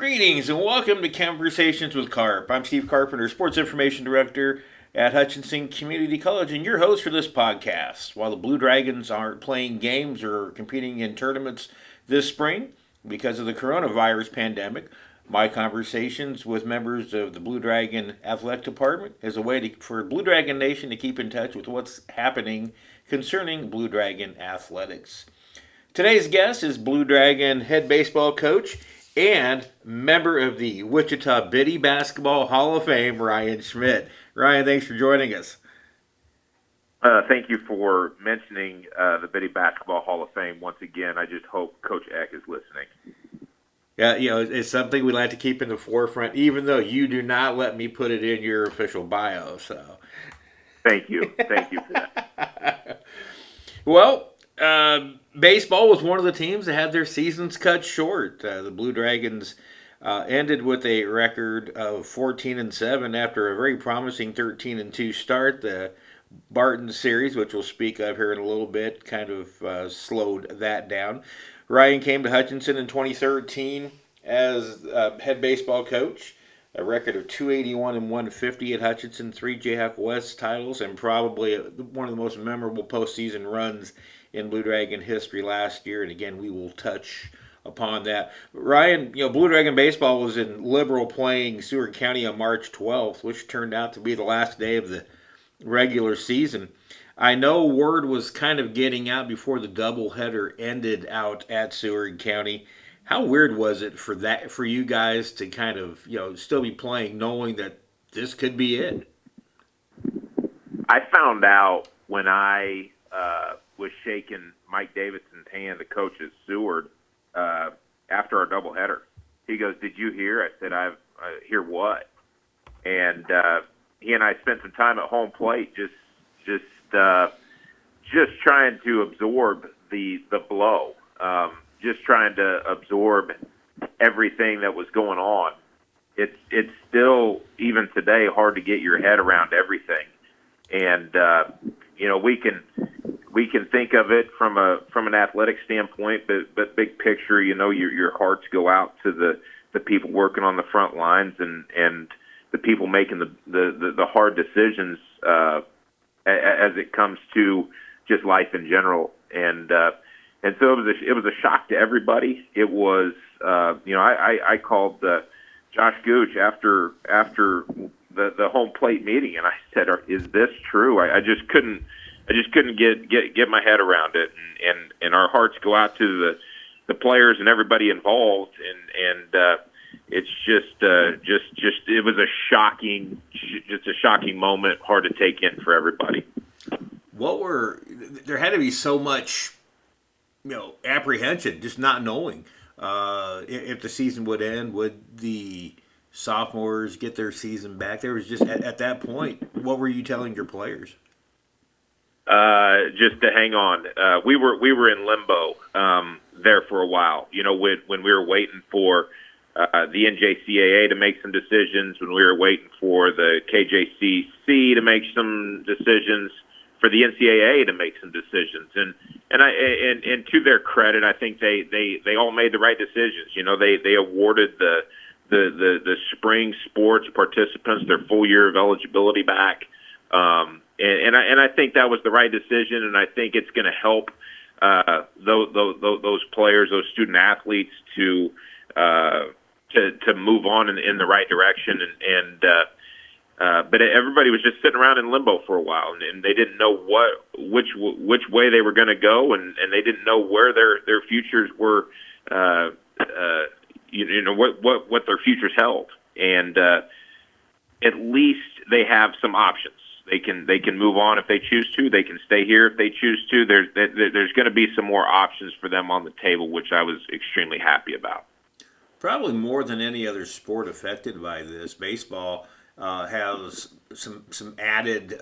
Greetings and welcome to Conversations with Carp. I'm Steve Carpenter, Sports Information Director at Hutchinson Community College, and your host for this podcast. While the Blue Dragons aren't playing games or competing in tournaments this spring because of the coronavirus pandemic, my conversations with members of the Blue Dragon Athletic Department is a way for Blue Dragon Nation to keep in touch with what's happening concerning Blue Dragon athletics. Today's guest is Blue Dragon head baseball coach and member of the Wichita Biddy Basketball Hall of Fame, Ryan Schmidt. Ryan, thanks for joining us. Thank you for mentioning the Biddy Basketball Hall of Fame once again. I just hope Coach Eck is listening. Yeah, it's something we like to keep in the forefront, even though you do not let me put it in your official bio. So, thank you for that. Well, baseball was one of the teams that had their seasons cut short. The Blue Dragons ended with a record of 14-7 after a very promising 13-2 start. The Barton series, which we'll speak of here in a little bit, kind of slowed that down. Ryan came to Hutchinson in 2013 as head baseball coach. A record of 281 and 150 at Hutchinson, 3 Jayhawk West titles, and probably one of the most memorable postseason runs in Blue Dragon history last year. And again, we will touch upon that. Ryan, Blue Dragon baseball was in Liberal playing Seward County on March 12th, which turned out to be the last day of the regular season. I know word was kind of getting out before the doubleheader ended out at Seward County. How weird was it for you guys to kind of still be playing, knowing that this could be it? I found out when I was shaking Mike Davidson's hand, the coach at Seward, after our doubleheader. He goes, "Did you hear?" I said, "I hear what?" And he and I spent some time at home plate, just trying to absorb the blow. Just trying to absorb everything that was going on. It's still, even today, hard to get your head around everything. And we can think of it from an athletic standpoint, but big picture, your hearts go out to the people working on the front lines and the people making the hard decisions as it comes to just life in general. And so it was a shock to everybody. It was, I called Josh Gooch after the home plate meeting, and I said, "Is this true?" I just couldn't get my head around it, and our hearts go out to the players and everybody involved, and it's just it was a shocking moment, hard to take in for everybody. There had to be so much apprehension, just not knowing if the season would end. Would the sophomores get their season back? There was just at that point, what were you telling your players? Just to hang on. We were in limbo there for a while. When we were waiting for the NJCAA to make some decisions, when we were waiting for the KJCC to make some decisions, for the NCAA to make some decisions, and to their credit, I think they all made the right decisions. They awarded the spring sports participants their full year of eligibility back, and I think that was the right decision, and I think it's going to help those players, those student athletes, to move on in the right direction, but everybody was just sitting around in limbo for a while, and they didn't know which way they were going to go, and they didn't know where their futures were, what their futures held. And at least they have some options. They can move on if they choose to. They can stay here if they choose to. There's going to be some more options for them on the table, which I was extremely happy about. Probably more than any other sport affected by this, baseball has some added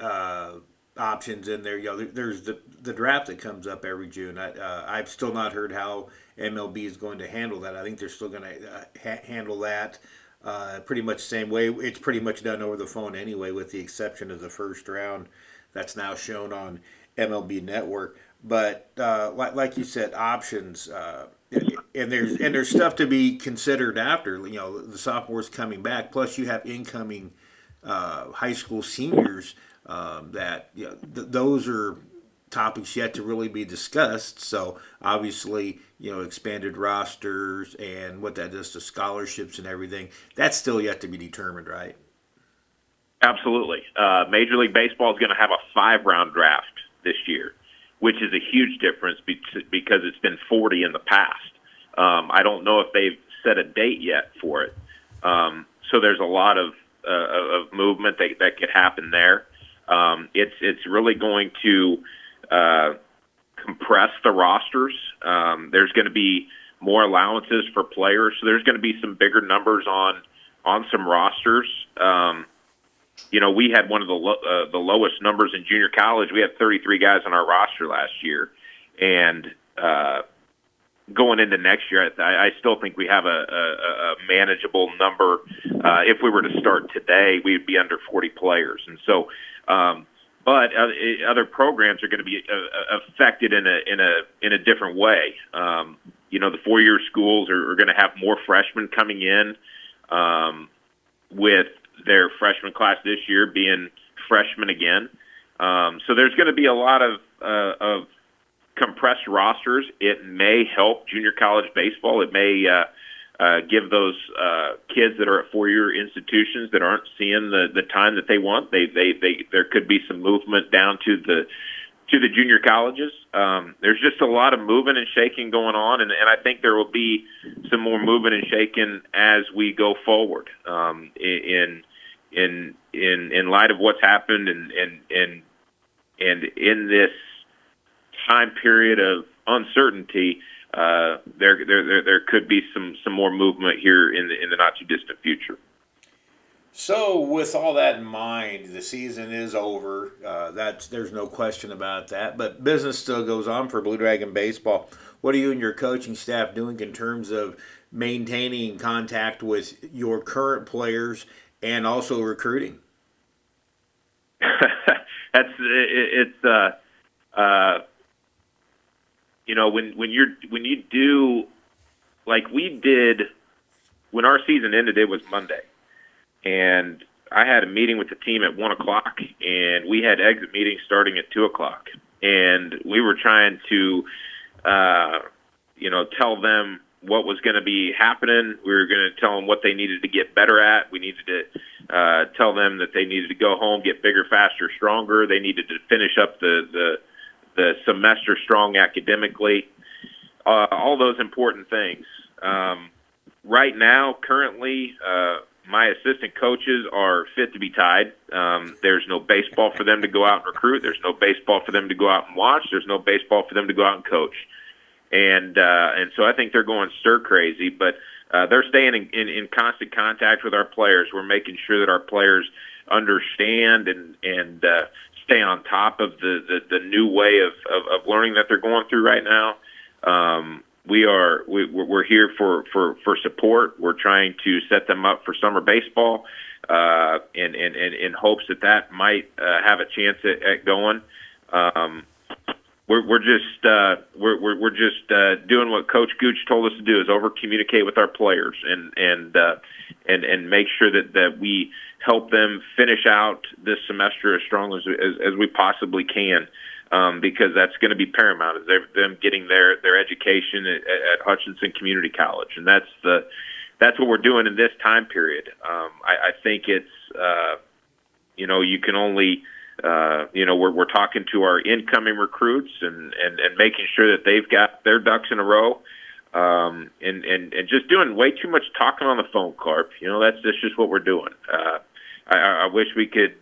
options in there. There's the draft that comes up every June. I've still not heard how MLB is going to handle that. I think they're still going to handle that pretty much the same way. It's pretty much done over the phone anyway, with the exception of the first round that's now shown on MLB Network. But like you said, options. there's stuff to be considered after the sophomores coming back. Plus, you have incoming high school seniors that those are topics yet to really be discussed. So obviously, expanded rosters and what that does to scholarships and everything, that's still yet to be determined, right? Absolutely. Major League Baseball is going to have a 5-round draft this year, which is a huge difference because it's been 40 in the past. I don't know if they've set a date yet for it. So there's a lot of movement that could happen there. It's really going to compress the rosters. There's going to be more allowances for players, so there's going to be some bigger numbers on some rosters. We had one of the lowest numbers in junior college. We had 33 guys on our roster last year, and going into next year, I still think we have a manageable number. If we were to start today, we'd be under 40 players, and so. But other programs are going to be affected in a different way. The 4-year schools are going to have more freshmen coming in, with their freshman class this year being freshmen again. So there's going to be a lot of compressed rosters. It may help junior college baseball. It may give those kids that are at 4-year institutions that aren't seeing the time that they want. There could be some movement down to the junior colleges. There's just a lot of moving and shaking going on, and I think there will be some more moving and shaking as we go forward. In light of what's happened, and in this time period of uncertainty, there could be some more movement here in the not too distant future. So, with all that in mind, the season is over. There's no question about that. But business still goes on for Blue Dragon baseball. What are you and your coaching staff doing in terms of maintaining contact with your current players and also recruiting? When you do like we did when our season ended, it was Monday. And I had a meeting with the team at 1:00, and we had exit meetings starting at 2:00. And we were trying to, tell them what was going to be happening. We were going to tell them what they needed to get better at. We needed to tell them that they needed to go home, get bigger, faster, stronger. They needed to finish up the semester strong academically. All those important things. Right now, currently, my assistant coaches are fit to be tied. There's no baseball for them to go out and recruit. There's no baseball for them to go out and watch. There's no baseball for them to go out and coach. And so I think they're going stir crazy, but they're staying in constant contact with our players. We're making sure that our players understand and stay on top of the new way of learning that they're going through right now. We're here for support. We're trying to set them up for summer baseball, in hopes that might have a chance at going. We're just doing what Coach Gooch told us to do, is over communicate with our players and make sure that we help them finish out this semester as strong as we possibly can. Because that's going to be paramount, is them getting their education at Hutchinson Community College, and that's what we're doing in this time period. I think it's you can only we're talking to our incoming recruits and making sure that they've got their ducks in a row, and just doing way too much talking on the phone, Carp. That's just what we're doing. I wish we could.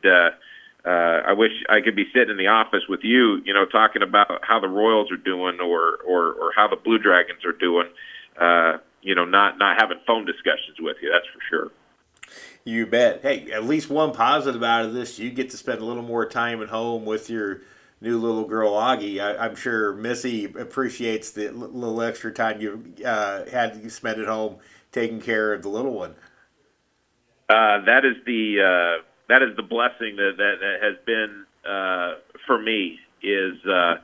I wish I could be sitting in the office with you, talking about how the Royals are doing or how the Blue Dragons are doing, not having phone discussions with you, that's for sure. You bet. Hey, at least one positive out of this, you get to spend a little more time at home with your new little girl, Augie. I'm sure Missy appreciates the little extra time you had to spend at home taking care of the little one. That is the blessing that has been for me is the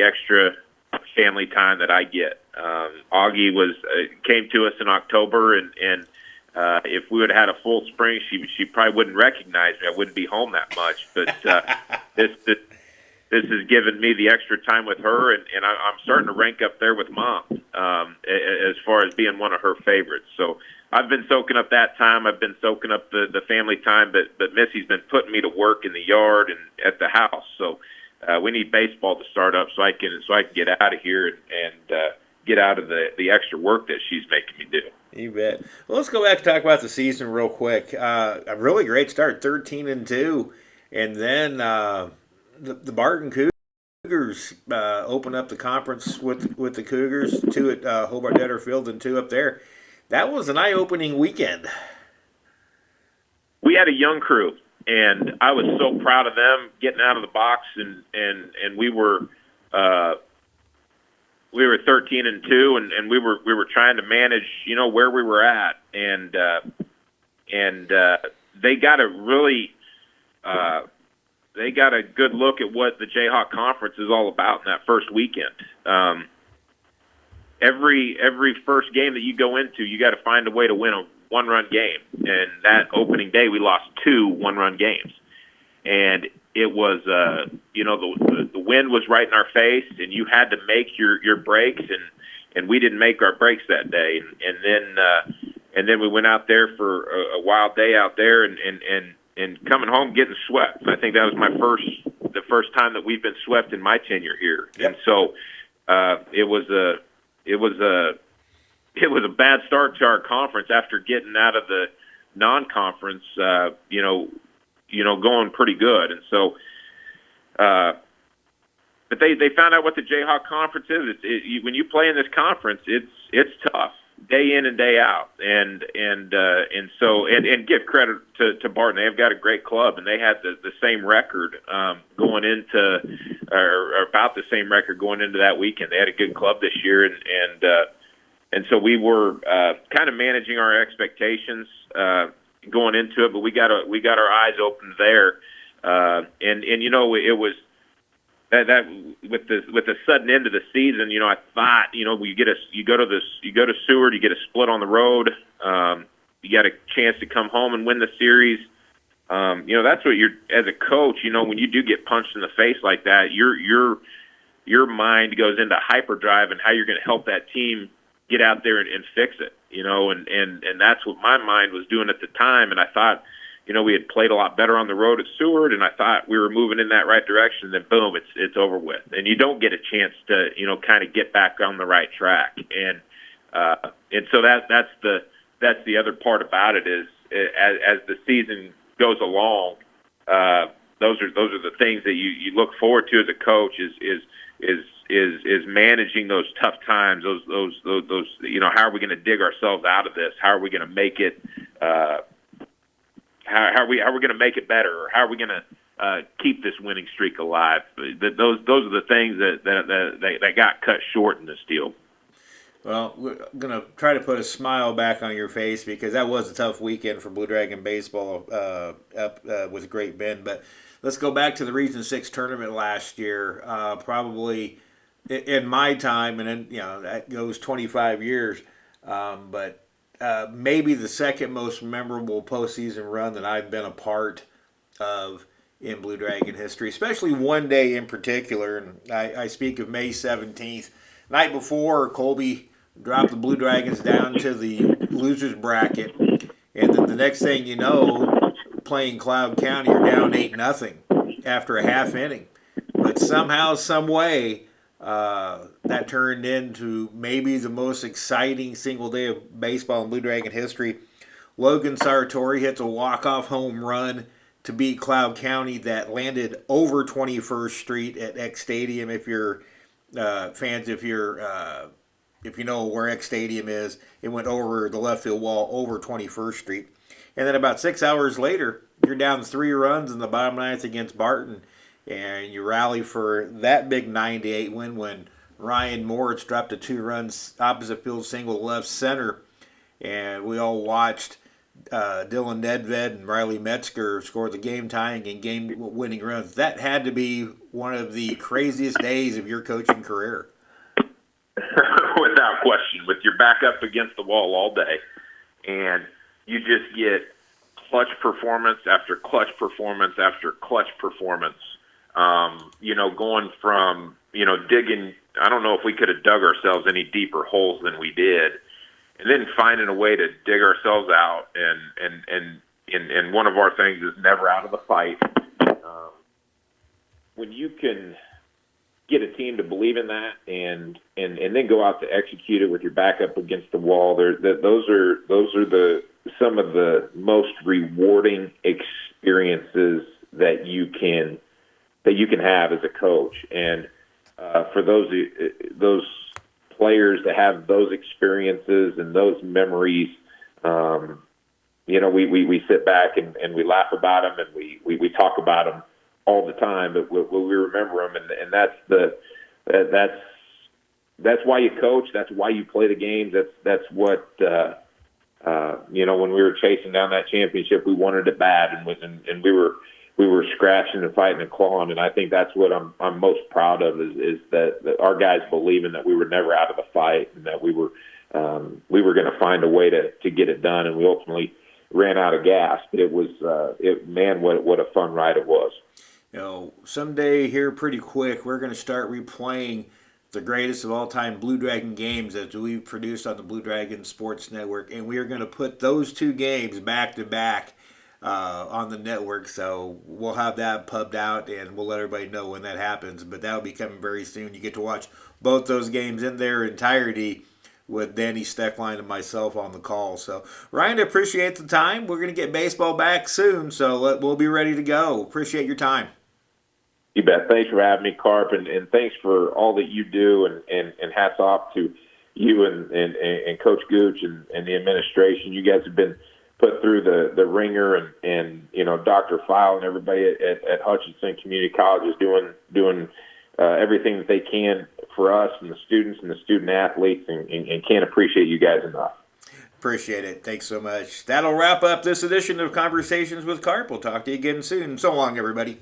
extra family time that I get. Augie came to us in October, and if we would have had a full spring, she probably wouldn't recognize me. I wouldn't be home that much. But this has given me the extra time with her, and I'm starting to rank up there with Mom as far as being one of her favorites. So I've been soaking up that time. I've been soaking up the family time, but Missy's been putting me to work in the yard and at the house. So we need baseball to start up so I can get out of here and get out of the extra work that she's making me do. You bet. Well, let's go back and talk about the season real quick. A really great start, 13-2, and then the Barton Cougars open up the conference with the Cougars, 2 at Hobart Detter Field and 2 up there. That was an eye-opening weekend. We had a young crew, and I was so proud of them getting out of the box, and we were 13-2, and we were trying to manage, where we were at, and they got a good look at what the Jayhawk Conference is all about in that first weekend. Every first game that you go into, you got to find a way to win a one-run game. And that opening day, we lost 2 one-run games. And it was, the wind was right in our face, and you had to make your breaks, and we didn't make our breaks that day. And then we went out there for a wild day out there, and coming home getting swept. I think that was the first time that we've been swept in my tenure here. Yep. And so it was a bad start to our conference after getting out of the non-conference, going pretty good. And so, but they found out what the Jayhawk Conference is. When you play in this conference, it's tough day in and day out. And so give credit to Barton. They've got a great club, and they had the same record going into, or about the same record going into that weekend. They had a good club this year, and so we were kind of managing our expectations going into it, but we got our eyes open there, and it was that with the sudden end of the season, I thought, you go to Seward, you get a split on the road, you got a chance to come home and win the series. That's what as a coach, when you do get punched in the face like that, your mind goes into hyperdrive and how you're going to help that team get out there and fix it, and that's what my mind was doing at the time. And I thought, we had played a lot better on the road at Seward, and I thought we were moving in that right direction. Then boom, it's over with, and you don't get a chance to kind of get back on the right track. And so that's the other part about it is as the season goes along, those are the things that you look forward to as a coach is managing those tough times. Those how are we going to dig ourselves out of this? How are we going to make it? How are we going to make it better, or how are we going to keep this winning streak alive? Those are the things that got cut short in this deal. Well, we're going to try to put a smile back on your face because that was a tough weekend for Blue Dragon baseball up with Great Bend. But let's go back to the Region 6 tournament last year. Probably in my time, and then that goes 25 years, but maybe the second most memorable postseason run that I've been a part of in Blue Dragon history, especially one day in particular. And I speak of May 17th. Night before, Colby dropped the Blue Dragons down to the losers bracket. And then the next thing you know, playing Cloud County, you're down 8-0 after a half inning. But somehow, some way, that turned into maybe the most exciting single day of baseball in Blue Dragon history. Logan Sartori hits a walk-off home run to beat Cloud County that landed over 21st Street at X Stadium. If you're fans, if you know where X Stadium is, it went over the left field wall over 21st Street. And then about 6 hours later, you're down 3 runs in the bottom ninth against Barton. And you rally for that big 9-8 win when Ryan Moritz dropped a 2-run opposite field single left center. And we all watched Dylan Nedved and Riley Metzger score the game-tying and game-winning runs. That had to be one of the craziest days of your coaching career. without question, with your back up against the wall all day, and you just get clutch performance after clutch performance after clutch performance. Going from, digging, I don't know if we could have dug ourselves any deeper holes than we did, and then finding a way to dig ourselves out. And one of our things is never out of the fight. When you can get a team to believe in that and then go out to execute it with your back up against the wall, those are some of the most rewarding experiences that you can have as a coach. And for those players to have those experiences and those memories, we sit back and we laugh about them, and we talk about them all the time, but we remember them, and that's why you coach. That's why you play the games. That's what when we were chasing down that championship, we wanted it bad, and we were scratching and fighting and clawing, and I think that's what I'm most proud of is that our guys believing that we were never out of the fight, and that we were going to find a way to get it done, and we ultimately ran out of gas. But it was what a fun ride it was. Someday here pretty quick, we're going to start replaying the greatest of all time Blue Dragon games that we've produced on the Blue Dragon Sports Network, and we are going to put those two games back to back on the network. So we'll have that pubbed out, and we'll let everybody know when that happens. But that'll be coming very soon. You get to watch both those games in their entirety with Danny Steckline and myself on the call. So, Ryan, I appreciate the time. We're going to get baseball back soon, so we'll be ready to go. Appreciate your time. You bet. Thanks for having me, Carp, and thanks for all that you do, and hats off to you and Coach Gooch and the administration. You guys have been put through the ringer, and Dr. File and everybody at Hutchinson Community College is doing everything that they can for us and the students and the student athletes, and can't appreciate you guys enough. Appreciate it. Thanks so much. That'll wrap up this edition of Conversations with Carp. We'll talk to you again soon. So long, everybody.